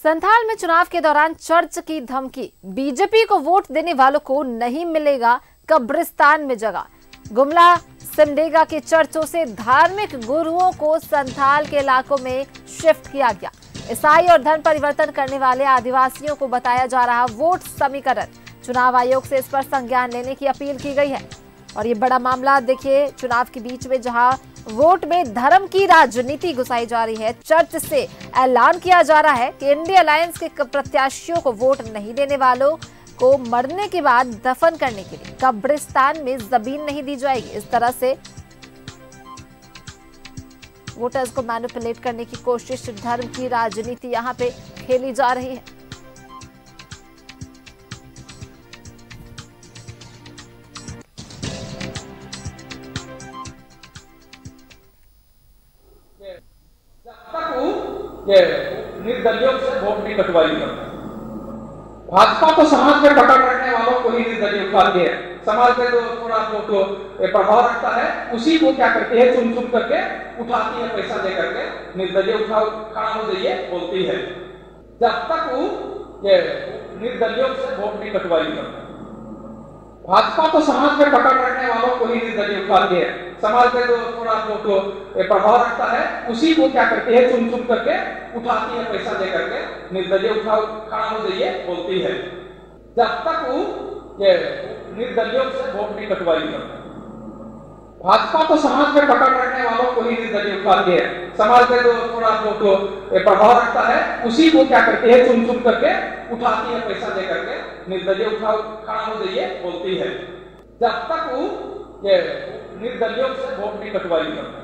संथाल में चुनाव के दौरान चर्च की धमकी, बीजेपी को वोट देने वालों को नहीं मिलेगा कब्रिस्तान में जगह। गुमला सिमडेगा के चर्चों से धार्मिक गुरुओं को संथाल के इलाकों में शिफ्ट किया गया। ईसाई और धर्म परिवर्तन करने वाले आदिवासियों को बताया जा रहा वोट समीकरण। चुनाव आयोग से इस पर संज्ञान लेने की अपील की गई है। और ये बड़ा मामला देखिए, चुनाव के बीच में जहां वोट में धर्म की राजनीति घुसाई जा रही है, चर्च से ऐलान किया जा रहा है कि इंडिया अलायंस के प्रत्याशियों को वोट नहीं देने वालों को मरने के बाद दफन करने के लिए कब्रिस्तान में जमीन नहीं दी जाएगी। इस तरह से वोटर्स को मैनिपुलेट करने की कोशिश, धर्म की राजनीति यहां पे खेली जा रही है। ये निर्दलियों से वोट नहीं कटवाई करता। भाजपा तो समाज में पकड़ रखने वालों को ही निर्दलीय उठाती है। समाज में जो थोड़ा जो प्रभाव रखता है उसी को क्या करती है, चुन चुन करके उठाती है, पैसा दे करके निर्दलीय उठाओ, खड़ा हो जाइए बोलती है। जब तक वो ये निर्दलियों से वोट नहीं कटवाई करता। भाजपा तो समाज में पकड़ रखने वालों को ही निर्दलीय उठाती है। समाज में जो थोड़ा जो प्रभाव रखता है उसी को क्या करती है, चुन चुन करके उठाती है, पैसा दे करके निर्दलीय उठाओ, खड़ा हो जाइए बोलती है। जब तक वो ये निर्दलियों से वोट नहीं कटवाई करता। भाजपा तो समाज में पकड़ रखने वालों को ही निर्दलीय उठाती है। समाज में जो थोड़ा जो प्रभाव रखता है उसी को क्या करती है, चुन चुन करके उठाती है, पैसा दे करके निर्दलीय उठाओ, खड़ा हो जाइए बोलती है। जब तक वो ये निर्दलियों से वोट नहीं कटवाई करता।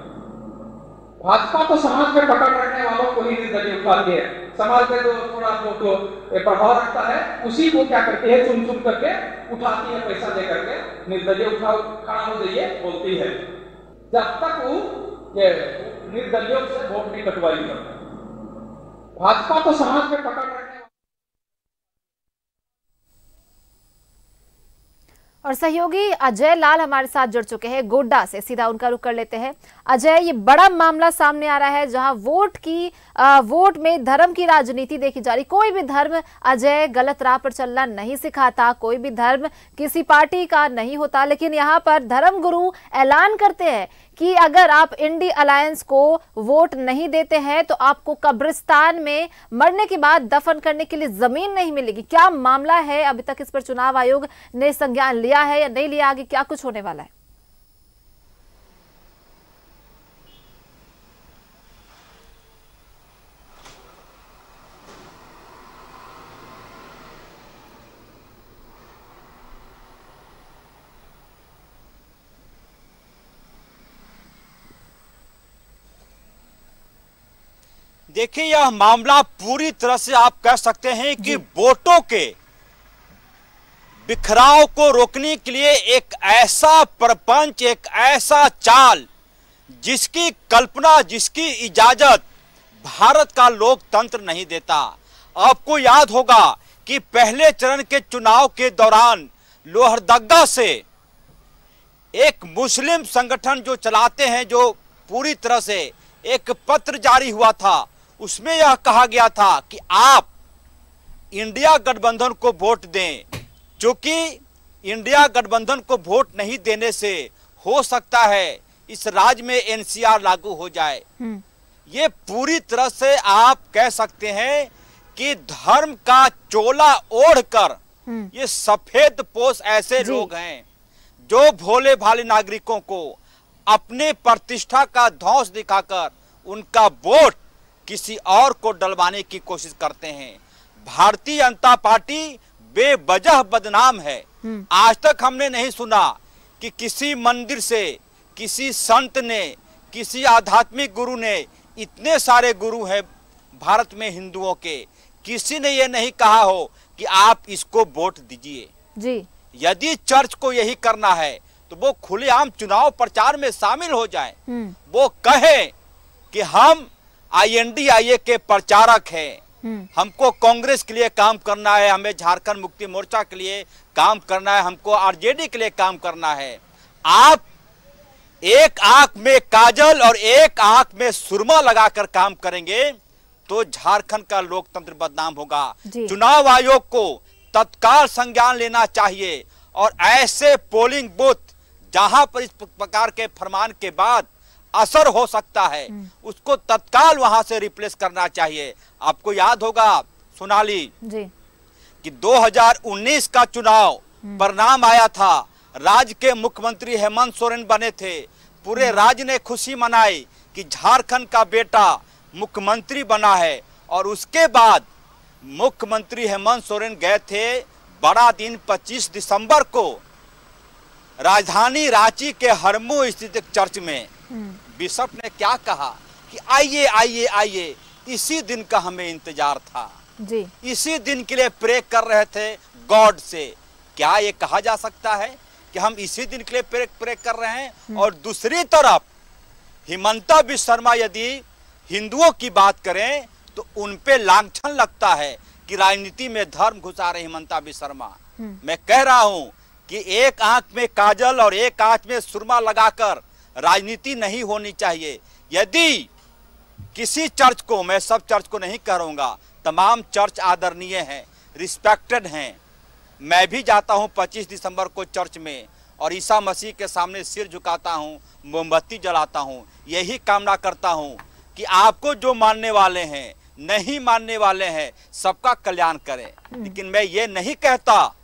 भाजपा तो समाज में पकड़ रखने वालों को ही निर्दलीय उठाती है। समाज में जो थोड़ा जो प्रभाव रखता है उसी को क्या करती है, चुन चुन करके उठाती है, पैसा दे करके निर्दलीय उठाओ, खड़ा हो जाइए बोलती है। जब तक वो ये निर्दलियों से वोट नहीं कटवाई करता। भाजपा तो समाज में पकड़ रखने। और सहयोगी अजय लाल हमारे साथ जुड़ चुके हैं गोड्डा से, सीधा उनका रुख कर लेते हैं। अजय, ये बड़ा मामला सामने आ रहा है जहां वोट में धर्म की राजनीति देखी जा रही। कोई भी धर्म अजय गलत राह पर चलना नहीं सिखाता, कोई भी धर्म किसी पार्टी का नहीं होता, लेकिन यहाँ पर धर्म गुरु ऐलान करते हैं कि अगर आप इंडी अलायंस को वोट नहीं देते हैं तो आपको कब्रिस्तान में मरने के बाद दफन करने के लिए जमीन नहीं मिलेगी। क्या मामला है? अभी तक इस पर चुनाव आयोग ने संज्ञान लिया है या नहीं लिया? आगे क्या कुछ होने वाला है? देखिए, यह मामला पूरी तरह से आप कह सकते हैं कि वोटों के बिखराव को रोकने के लिए एक ऐसा प्रपंच, एक ऐसा चाल जिसकी कल्पना, जिसकी इजाजत भारत का लोकतंत्र नहीं देता। आपको याद होगा कि पहले चरण के चुनाव के दौरान लोहरदगा से एक मुस्लिम संगठन जो चलाते हैं, जो पूरी तरह से एक पत्र जारी हुआ था, उसमें यह कहा गया था कि आप इंडिया गठबंधन को वोट दें, क्योंकि इंडिया गठबंधन को वोट नहीं देने से हो सकता है इस राज्य में एनसीआर लागू हो जाए। ये पूरी तरह से आप कह सकते हैं कि धर्म का चोला ओढ़कर ये सफेद पोश ऐसे लोग हैं जो भोले भाले नागरिकों को अपने प्रतिष्ठा का ध्वंस दिखाकर उनका वोट किसी और को डलवाने की कोशिश करते हैं। भारतीय जनता पार्टी बेवजह बदनाम है। आज तक हमने नहीं सुना कि किसी मंदिर से, किसी संत ने, किसी आध्यात्मिक गुरु ने, इतने सारे गुरु हैं भारत में हिंदुओं के, किसी ने यह नहीं कहा हो कि आप इसको वोट दीजिए जी। यदि चर्च को यही करना है तो वो खुलेआम चुनाव प्रचार में शामिल हो जाए। वो कहे कि हम INDIA के प्रचारक हैं, हमको कांग्रेस के लिए काम करना है, हमें झारखंड मुक्ति मोर्चा के लिए काम करना है, हमको RJD के लिए काम करना है। आप एक आंख में काजल और एक आंख में सुरमा लगाकर काम करेंगे तो झारखंड का लोकतंत्र बदनाम होगा। जी। चुनाव आयोग को तत्काल संज्ञान लेना चाहिए और ऐसे पोलिंग बूथ जहां पर इस प्रकार के फरमान के बाद असर हो सकता है उसको तत्काल वहां से रिप्लेस करना चाहिए। आपको याद होगा सोनाली जी कि 2019 का चुनाव परिणाम आया था, राज्य के मुख्यमंत्री हेमंत सोरेन बने थे, पूरे राज्य ने खुशी मनाई कि झारखंड का बेटा मुख्यमंत्री बना है। और उसके बाद मुख्यमंत्री हेमंत सोरेन गए थे बड़ा दिन 25 दिसंबर को राजधानी रांची के हरमू स्थित एक चर्च में बिशप ने क्या कहा कि आइए आइए आइए, इसी दिन का हमें इंतजार था जी, इसी दिन के लिए प्रे कर रहे थे गॉड से। क्या ये कहा जा सकता है कि हम इसी दिन के लिए प्रे कर रहे हैं? और दूसरी तरफ हिमंता बिस्वा शर्मा यदि हिंदुओं की बात करें तो उन पे लांछन लगता है कि राजनीति में धर्म घुसा रहे हिमंता बिस्वा शर्मा। मैं कह रहा हूं कि एक आंख में काजल और एक आंख में सुरमा लगाकर राजनीति नहीं होनी चाहिए। यदि किसी चर्च को, मैं सब चर्च को नहीं कहूंगा, तमाम चर्च आदरणीय हैं, रिस्पेक्टेड हैं। मैं भी जाता हूं 25 दिसंबर को चर्च में और ईसा मसीह के सामने सिर झुकाता हूं, मोमबत्ती जलाता हूं, यही कामना करता हूं कि आपको जो मानने वाले हैं, नहीं मानने वाले हैं, सबका कल्याण करें। लेकिन मैं ये नहीं कहता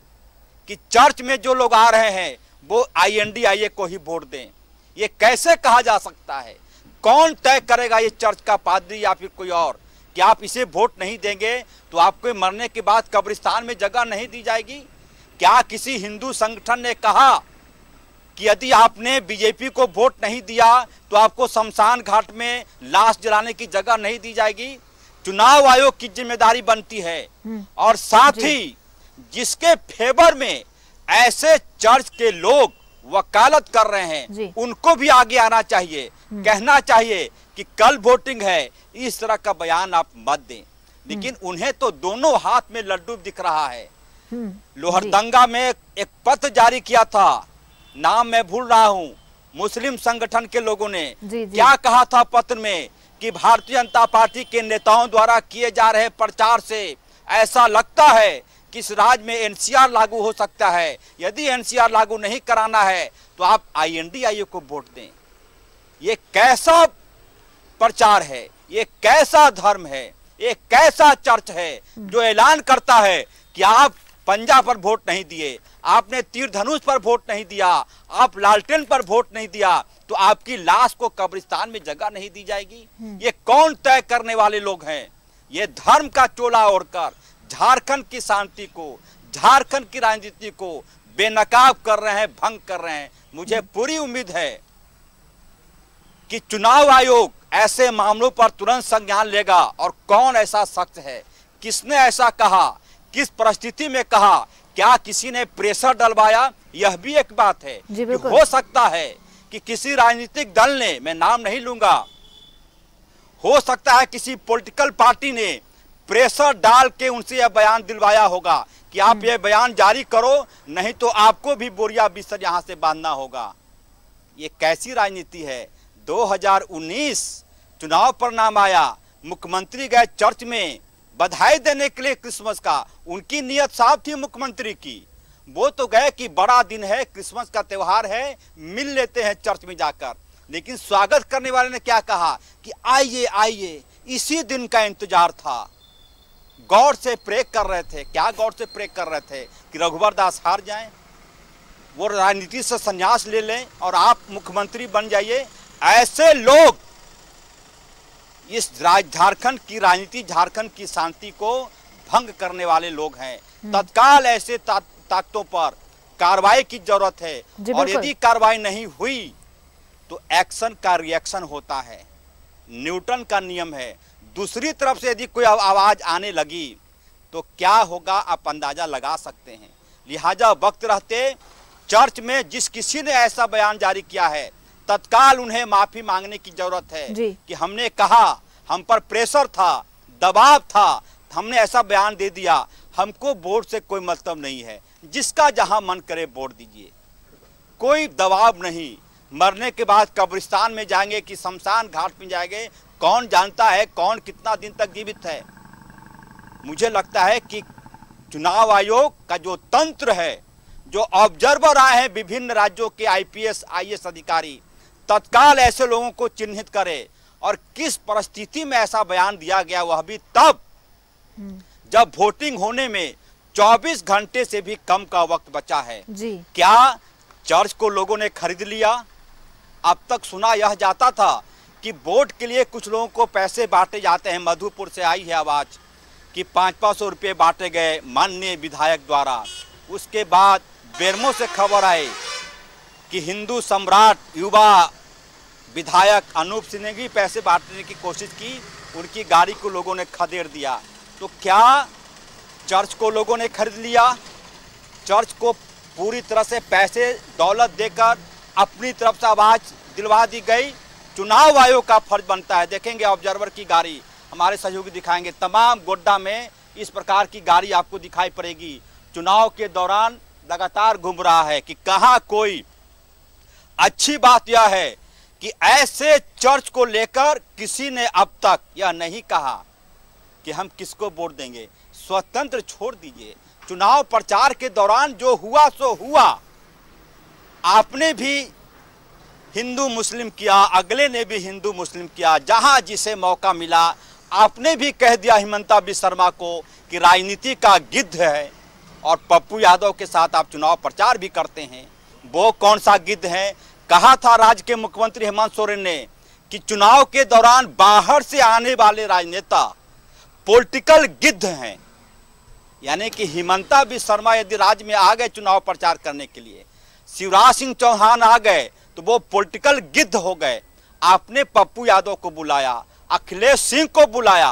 कि चर्च में जो लोग आ रहे हैं वो INDIA को ही वोट दें। ये कैसे कहा जा सकता है? कौन तय करेगा, ये चर्च का पादरी या फिर कोई और, कि आप इसे वोट नहीं देंगे तो आपको मरने के बाद कब्रिस्तान में जगह नहीं दी जाएगी? क्या किसी हिंदू संगठन ने कहा कि यदि आपने बीजेपी को वोट नहीं दिया तो आपको शमशान घाट में लाश जलाने की जगह नहीं दी जाएगी? चुनाव आयोग की जिम्मेदारी बनती है। और साथ ही जिसके फेवर में ऐसे चर्च के लोग वकालत कर रहे हैं उनको भी आगे आना चाहिए, कहना चाहिए कि कल वोटिंग है, इस तरह का बयान आप मत दें। लेकिन उन्हें तो दोनों हाथ में लड्डू दिख रहा है। लोहरदंगा में एक पत्र जारी किया था, नाम मैं भूल रहा हूं, मुस्लिम संगठन के लोगों ने क्या कहा था पत्र में कि भारतीय जनता पार्टी के नेताओं द्वारा किए जा रहे प्रचार से ऐसा लगता है कि इस राज्य में NCR लागू हो सकता है। यदि NCR लागू नहीं कराना है तो आप INDIA को वोट दें। ये कैसा प्रचार है, ये कैसा धर्म है, ये कैसा चर्च है जो ऐलान करता है कि आप पंजा पर वोट नहीं दिए, आपने तीर धनुष पर वोट नहीं दिया, आप लालटेन पर वोट नहीं दिया तो आपकी लाश को कब्रिस्तान में जगह नहीं दी जाएगी? ये कौन तय करने वाले लोग हैं? ये धर्म का चोला ओढ़कर झारखंड की शांति को, झारखंड की राजनीति को बेनकाब कर रहे हैं, भंग कर रहे हैं। मुझे पूरी उम्मीद है कि चुनाव आयोग ऐसे मामलों पर तुरंत संज्ञान लेगा। और कौन ऐसा शख्स है, किसने ऐसा कहा, किस परिस्थिति में कहा, क्या किसी ने प्रेशर डलवाया? यह भी एक बात है कि हो सकता है कि किसी राजनीतिक दल ने, मैं नाम नहीं लूंगा, हो सकता है किसी पॉलिटिकल पार्टी ने प्रेशर डाल के उनसे यह बयान दिलवाया होगा कि आप ये बयान जारी करो, नहीं तो आपको भी बोरिया बिस्तर यहां से बांधना होगा। ये कैसी राजनीति है? 2019 चुनाव परिणाम आया, मुख्यमंत्री गए चर्च में बधाई देने के लिए क्रिसमस का, उनकी नीयत साफ थी मुख्यमंत्री की, वो तो गए कि बड़ा दिन है, क्रिसमस का त्योहार है, मिल लेते हैं चर्च में जाकर। लेकिन स्वागत करने वाले ने क्या कहा कि आइए आइए, इसी दिन का इंतजार था। गॉड से प्रे कर रहे थे। क्या गॉड से प्रे कर रहे थे कि रघुवर दास हार जाएं, वो राजनीति से संन्यास ले लें और आप मुख्यमंत्री बन जाइए? ऐसे लोग इस झारखंड की राजनीति, झारखंड की शांति को भंग करने वाले लोग हैं। तत्काल ऐसे ताकतों पर कार्रवाई की जरूरत है। और यदि कार्रवाई नहीं हुई तो एक्शन का रिएक्शन होता है, न्यूटन का नियम है। दूसरी तरफ से यदि कोई आवाज आने लगी तो क्या होगा आप अंदाजा लगा सकते हैं। लिहाजा वक्त रहते चर्च में जिस किसी ने ऐसा बयान जारी किया है तत्काल उन्हें माफी मांगने की जरूरत है कि हमने कहा, हम पर प्रेशर था, दबाव था, हमने ऐसा बयान दे दिया, हमको वोट से कोई मतलब नहीं है, जिसका जहां मन करे वोट दीजिए, कोई दबाव नहीं। मरने के बाद कब्रिस्तान में जाएंगे कि शमशान घाट में जाएंगे, कौन जानता है कौन कितना दिन तक जीवित है। मुझे लगता है कि चुनाव आयोग का जो तंत्र है, जो ऑब्जर्वर आए हैं विभिन्न राज्यों के IPS IAS अधिकारी, तत्काल ऐसे लोगों को चिन्हित करे। और किस परिस्थिति में ऐसा बयान दिया गया, वह भी तब जब वोटिंग होने में 24 घंटे से भी कम का वक्त बचा है जी। क्या चर्च को लोगों ने खरीद लिया? अब तक सुना यह जाता था कि वोट के लिए कुछ लोगों को पैसे बांटे जाते हैं। मधुपुर से आई है आवाज कि 500-500 रुपये बांटे गए माननीय विधायक द्वारा। उसके बाद बेरमो से खबर आई कि हिंदू सम्राट युवा विधायक अनूप सिंह ने भी पैसे बांटने की कोशिश की, उनकी गाड़ी को लोगों ने खदेड़ दिया। तो क्या चर्च को लोगों ने खरीद लिया? चर्च को पूरी तरह से पैसे दौलत देकर अपनी तरफ से आवाज दिलवा दी गई। चुनाव आयोग का फर्ज बनता है। देखेंगे ऑब्जर्वर की गाड़ी, हमारे सहयोगी दिखाएंगे, तमाम गोड्डा में इस प्रकार की गाड़ी आपको दिखाई पड़ेगी। चुनाव के दौरान लगातार घूम रहा है कि कहां कोई। अच्छी बात यह है कि ऐसे चर्च को लेकर किसी ने अब तक यह नहीं कहा कि हम किसको वोट देंगे। स्वतंत्र छोड़ दीजिए, चुनाव प्रचार के दौरान जो हुआ सो हुआ। आपने भी हिंदू मुस्लिम किया, अगले ने भी हिंदू मुस्लिम किया, जहां जिसे मौका मिला आपने भी कह दिया हिमंता बिस्वा शर्मा को कि राजनीति का गिद्ध है। और पप्पू यादव के साथ आप चुनाव प्रचार भी करते हैं। वो कौन सा गिद्ध है? कहा था राज्य के मुख्यमंत्री हेमंत सोरेन ने कि चुनाव के दौरान बाहर से आने वाले राजनेता पॉलिटिकल गिद्ध हैं। यानी कि हिमंता बिस्वा शर्मा यदि राज्य में आ गए चुनाव प्रचार करने के लिए, शिवराज सिंह चौहान आ गए तो वो पॉलिटिकल गिद्ध हो गए। आपने पप्पू यादव को बुलाया, अखिलेश सिंह को बुलाया,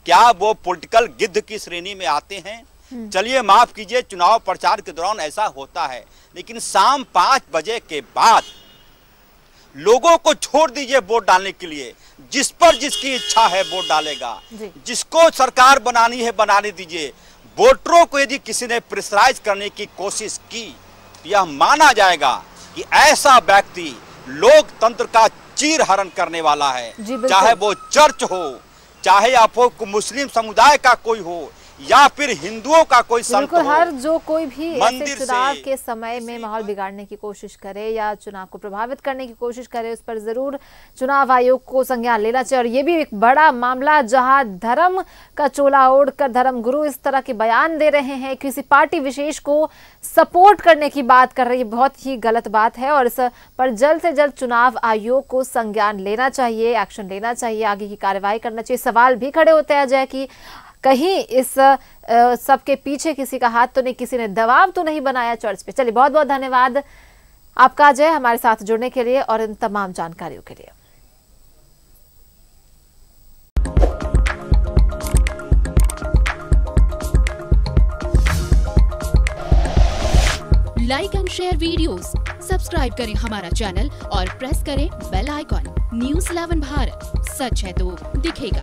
क्या वो पॉलिटिकल गिद्ध की श्रेणी में आते हैं? चलिए माफ कीजिए, चुनाव प्रचार के दौरान ऐसा होता है, लेकिन शाम 5 बजे के बाद लोगों को छोड़ दीजिए वोट डालने के लिए। जिस पर जिसकी इच्छा है वोट डालेगा, जिसको सरकार बनानी है बनाने दीजिए। वोटरों को यदि किसी ने प्रेशराइज करने की कोशिश की तो यह माना जाएगा कि ऐसा व्यक्ति लोकतंत्र का चीरहरण करने वाला है। चाहे वो चर्च हो, चाहे आपको मुस्लिम समुदाय का कोई हो, या फिर हिंदुओं का कोई संत हो। हर जो कोई भी ऐसे चुनाव के समय में माहौल बिगाड़ने की कोशिश करे या चुनाव को प्रभावित करने की कोशिश करे, उस पर जरूर चुनाव आयोग को संज्ञान लेना चाहिए। और ये भी एक बड़ा मामला जहां धर्म का चोला ओढ़कर धर्मगुरु इस तरह के बयान दे रहे हैं, किसी पार्टी विशेष को सपोर्ट करने की बात कर रही है, बहुत ही गलत बात है। और इस पर जल्द से जल्द चुनाव आयोग को संज्ञान लेना चाहिए, एक्शन लेना चाहिए, आगे की कार्रवाई करना चाहिए। सवाल भी खड़े होते हैं अजय कि कहीं इस सबके पीछे किसी का हाथ तो नहीं, किसी ने दबाव तो नहीं बनाया चर्च पे। चलिए, बहुत बहुत धन्यवाद आपका अजय हमारे साथ जुड़ने के लिए और इन तमाम जानकारियों के लिए। Like and share videos, subscribe करें हमारा चैनल और प्रेस करें बेल आइकॉन। News 11 भारत, सच है तो दिखेगा।